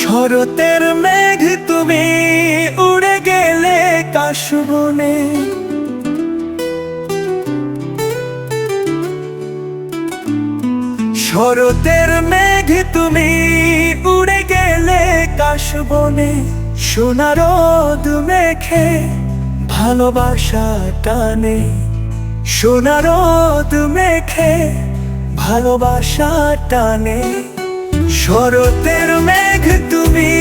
শরতের মেঘ তুমি উড়ে গেলে কাশবনে, শরতের মেঘ তুমি উড়ে গেলে কাশবনে। সোনা রোদ মেখে ভালোবাসা টানে, সোনা রোদ মেখে ভালোবাসা টানে। শরতের মেঘ তুমি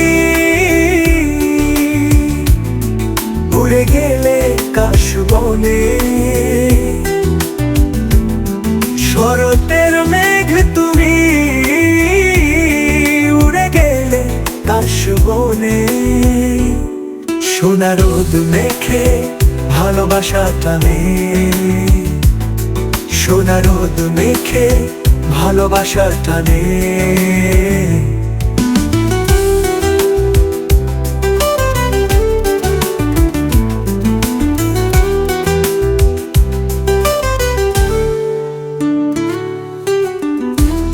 উড়ে গেলে কাশবনে, শরতের মেঘ তুমি উড়ে গেলে কাশবনে। সোনা রোদ মেখে ভালোবাসা টানে, সোনা রোদ মেখে ভালোবাসা টানে।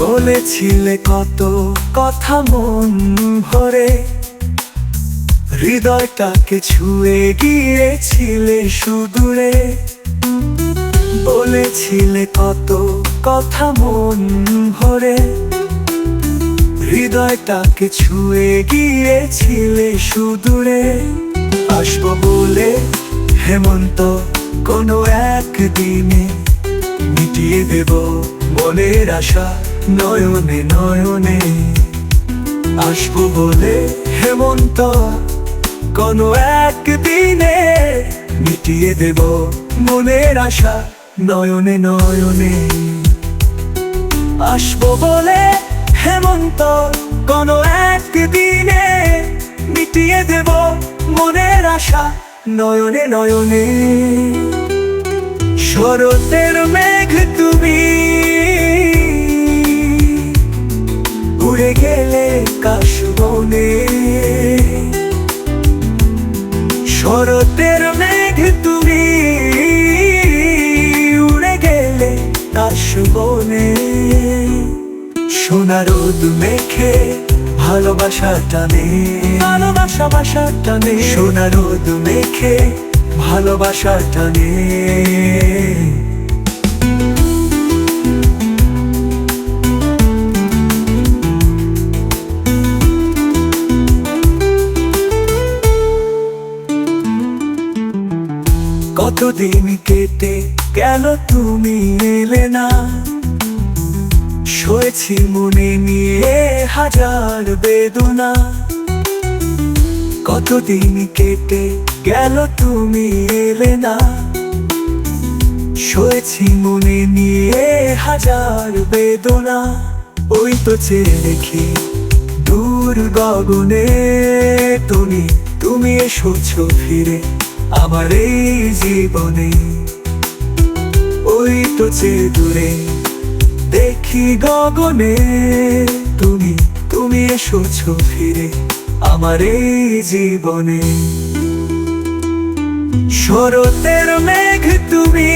বলেছিলে কত কথা মন ভরে, হৃদয়টাকে ছুঁয়ে গিয়েছিলে সুদূরে। বলেছিলে কত কথা মন ভরে, হৃদয়টাকে ছুঁয়ে গিয়েছিলে সুদূরে। আসবো বলে হেমন্ত কোনো একদিনে, মিটিয়ে দেব মনের আশা নয়নে নয়নে। আসবো বলে হেমন্ত কোনো একদিনে, মিটিয়ে দেব মনের আশা নয়নে নয়নে। আসবো বলে হেমন্ত কোনো একদিনে, মিটিয়ে দেব মনের আশা নয়নে নয়নে। শরতের মেঘ তুমি উড়ে গেলে কাশবনে, শরতের মেঘ তুমি উড়ে গেলে কাশবনে। সোনা রোদ মেখে ভালোবাসা টানে, ভালোবাসা বাসা টানে। সোনা রোদ মেখে ভালোবাসা টানে। কতদিন কেটে গেল তুমি এলে না, সয়েছি মনে নিয়ে হাজার বেদনা। কতদিন কেটে গেল তুমি এলে না, সয়েছি মনে নিয়ে হাজার বেদনা। ওই তো চেয়ে দেখি দূর গগনে, তুমি এসেছো ফিরে আমার এই জীবনে। ওই তো চেয়ে দূরে দেখি গগনে, তুমি এসেছো ফিরে আমার এই জীবনে। শরতের মেঘ তুমি